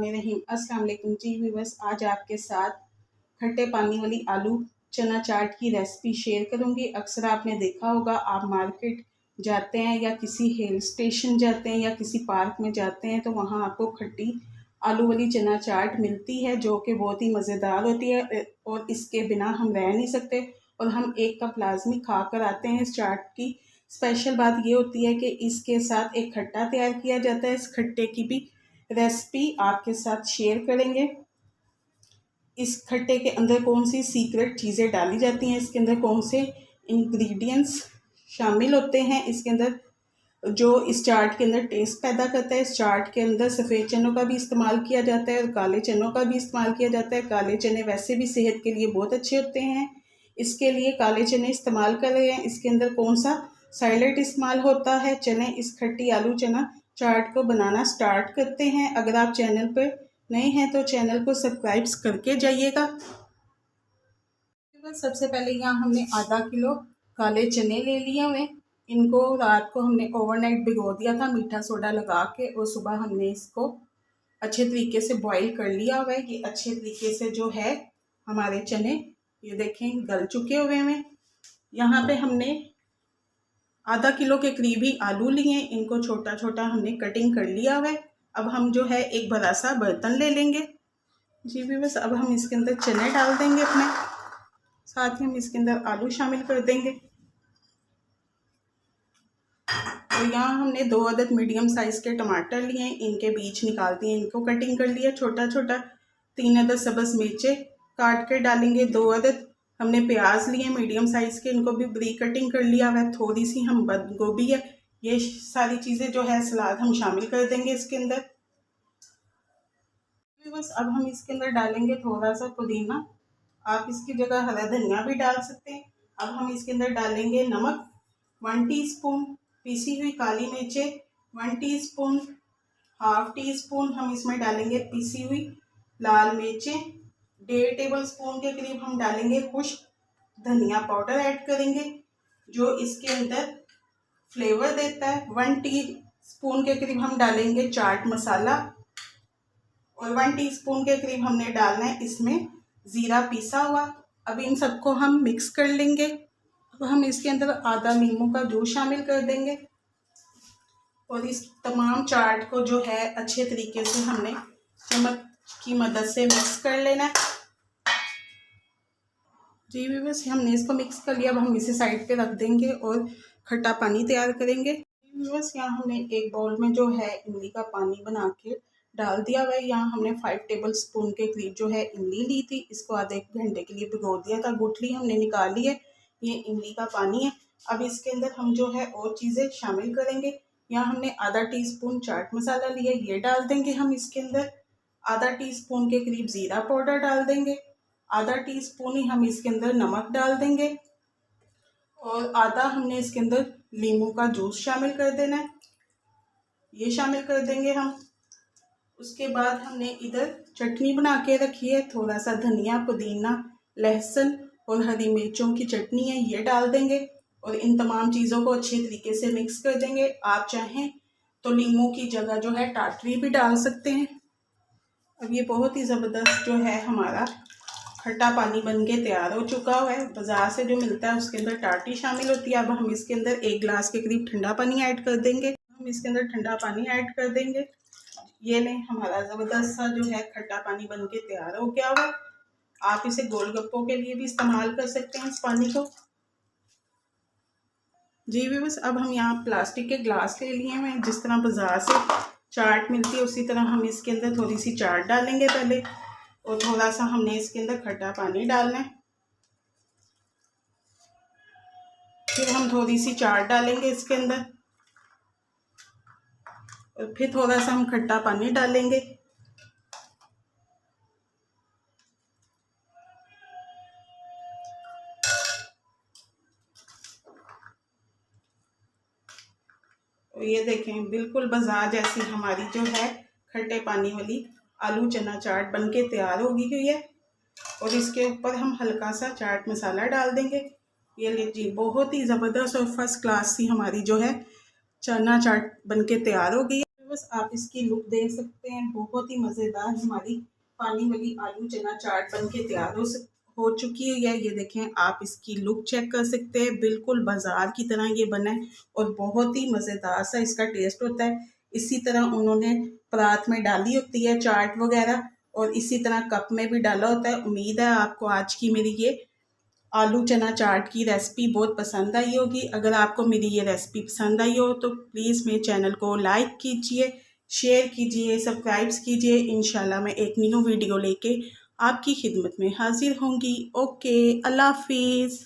बिस्मिल्लाहिर्रहमानिर्रहीम। अस्सलाम वालेकुम जी व्यूअर्स, आज आपके साथ खट्टे पानी वाली आलू चना चाट की रेसिपी शेयर करूंगी। अक्सर आपने देखा होगा, आप मार्केट जाते हैं या किसी हिल स्टेशन जाते हैं या किसी पार्क में जाते हैं तो वहाँ आपको खट्टी आलू वाली चना चाट मिलती है जो कि बहुत ही मज़ेदार होती है और इसके बिना हम रह नहीं सकते और हम एक कप लाजमी खा कर आते हैं। इस चाट की स्पेशल बात ये होती है कि इसके साथ एक खट्टा तैयार किया जाता है। इस खट्टे की भी रेसिपी आपके साथ शेयर करेंगे। इस खट्टे के अंदर कौन सी सीक्रेट चीज़ें डाली जाती हैं, इसके अंदर कौन से इंग्रेडिएंट्स शामिल होते हैं, इसके अंदर जो इस चाट के अंदर टेस्ट पैदा करता है। इस चाट के अंदर सफ़ेद चनों का भी इस्तेमाल किया जाता है और काले चनों का भी इस्तेमाल किया जाता है। काले चने वैसे भी सेहत के लिए बहुत अच्छे होते हैं, इसके लिए काले चने इस्तेमाल कर रहे हैं। इसके अंदर कौन सा साइलेंट इस्तेमाल होता है, चने इस खट्टी आलू चना चाट को बनाना स्टार्ट करते हैं। अगर आप चैनल पर नए हैं तो चैनल को सब्सक्राइब करके जाइएगा। सबसे पहले यहाँ हमने आधा किलो काले चने ले लिए हुए। इनको रात को हमने ओवरनाइट भिगो दिया था मीठा सोडा लगा के और सुबह हमने इसको अच्छे तरीके से बॉईल कर लिया हुआ है। ये अच्छे तरीके से जो है हमारे चने ये देखें गल चुके हुए हैं। यहाँ पे हमने आधा किलो के करीब ही आलू लिए, इनको छोटा छोटा हमने कटिंग कर लिया हुआ है। अब हम जो है एक बड़ा सा बर्तन ले लेंगे जी भी बस। अब हम इसके अंदर चने डाल देंगे अपने, साथ ही हम इसके अंदर आलू शामिल कर देंगे। और यहाँ हमने 2 अदद मीडियम साइज़ के टमाटर लिए, इनके बीज निकाल दिए, इनको कटिंग कर लिया छोटा छोटा। 3 अदद सब्ज़ मिर्चें काट कर डालेंगे। 2 अदद हमने प्याज लिए मीडियम साइज़ के, इनको भी बरीक कटिंग कर लिया हुआ है। थोड़ी सी हम बंद गोभी है, ये सारी चीज़ें जो है सलाद हम शामिल कर देंगे इसके अंदर। बस अब हम इसके अंदर डालेंगे थोड़ा सा पुदीना, आप इसकी जगह हरा धनिया भी डाल सकते हैं। अब हम इसके अंदर डालेंगे नमक 1 टीस्पून, पीसी हुई काली मिर्चें 1 टीस्पून, हाफ टी स्पून हम इसमें डालेंगे पीसी हुई लाल मिर्चें, 1.5 टेबल स्पून के करीब हम डालेंगे खुश्क धनिया पाउडर ऐड करेंगे जो इसके अंदर फ्लेवर देता है। 1 टीस्पून के करीब हम डालेंगे चाट मसाला और 1 टीस्पून के करीब हमने डालना है इसमें ज़ीरा पीसा हुआ। अब इन सबको हम मिक्स कर लेंगे। अब हम इसके अंदर आधा नींबू का जूस शामिल कर देंगे और इस तमाम चाट को जो है अच्छे तरीके से हमने चम्मच की मदद से मिक्स कर लेना है जी भी बस। हमने इसको मिक्स कर लिया। अब हम इसे साइड पे रख देंगे और खट्टा पानी तैयार करेंगे। बस यहाँ हमने एक बाउल में जो है इमली का पानी बना के डाल दिया हुआ है। यहाँ हमने 5 टेबल स्पून के करीब जो है इमली ली थी, इसको आधे 1 घंटे के लिए भिगो दिया था। गुठली हमने निकाल ली है, ये इमली का पानी है। अब इसके अंदर हम जो है और चीज़ें शामिल करेंगे। यहाँ हमने आधा टीस्पून चाट मसाला लिया, ये डाल देंगे हम इसके अंदर। आधा टीस्पून के करीब ज़ीरा पाउडर डाल देंगे, आधा टीस्पून ही हम इसके अंदर नमक डाल देंगे और आधा हमने इसके अंदर नींबू का जूस शामिल कर देना है, ये शामिल कर देंगे हम। उसके बाद हमने इधर चटनी बना के रखी है, थोड़ा सा धनिया पुदीना लहसुन और हरी मिर्चों की चटनी है, ये डाल देंगे और इन तमाम चीज़ों को अच्छे तरीके से मिक्स कर देंगे। आप चाहें तो नींबू की जगह जो है टाटरी भी डाल सकते हैं। अब ये बहुत ही ज़बरदस्त जो है हमारा खट्टा पानी बन के तैयार हो चुका हुआ है। बाज़ार से जो मिलता है उसके अंदर टाटरी शामिल होती है। अब हम इसके अंदर 1 गिलास के करीब ठंडा पानी ऐड कर देंगे। हम इसके अंदर ठंडा पानी ऐड कर देंगे। ये लें, हमारा ज़बरदस्त सा जो है खट्टा पानी बन के तैयार हो गया हुआ। आप इसे गोलगप्पों के लिए भी इस्तेमाल कर सकते हैं इस पानी को जी भी बस। अब हम यहाँ प्लास्टिक के ग्लास ले लिए हैं, जिस तरह बाज़ार से चाट मिलती है उसी तरह हम इसके अंदर थोड़ी सी चाट डालेंगे पहले और थोड़ा सा हमने इसके अंदर खट्टा पानी डालना है। फिर हम थोड़ी सी चाट डालेंगे इसके अंदर और फिर थोड़ा सा हम खट्टा पानी डालेंगे। और ये देखें बिल्कुल बाजार जैसी हमारी जो है खट्टे पानी वाली आलू चना चाट बनके तैयार होगी हुई है। और इसके ऊपर हम हल्का सा चाट मसाला डाल देंगे। ये लीजिए बहुत ही ज़बरदस्त और फर्स्ट क्लास सी हमारी जो है चना चाट बनके तैयार हो गई है। बस आप इसकी लुक देख सकते हैं, बहुत ही मज़ेदार हमारी पानी वाली आलू चना चाट बन के तैयार हो चुकी है। ये देखें, आप इसकी लुक चेक कर सकते हैं, बिल्कुल बाज़ार की तरह ये बना है और बहुत ही मज़ेदार सा इसका टेस्ट होता है। इसी तरह उन्होंने परात में डाली होती है चाट वगैरह और इसी तरह कप में भी डाला होता है। उम्मीद है आपको आज की मेरी ये आलू चना चाट की रेसिपी बहुत पसंद आई होगी। अगर आपको मेरी ये रेसिपी पसंद आई हो तो प्लीज़ मेरे चैनल को लाइक कीजिए, शेयर कीजिए, सब्सक्राइब कीजिए। इंशाल्लाह मैं एक न्यू वीडियो लेके आपकी खिदमत में हाजिर होंगी। ओके, अल्लाह हाफिज़।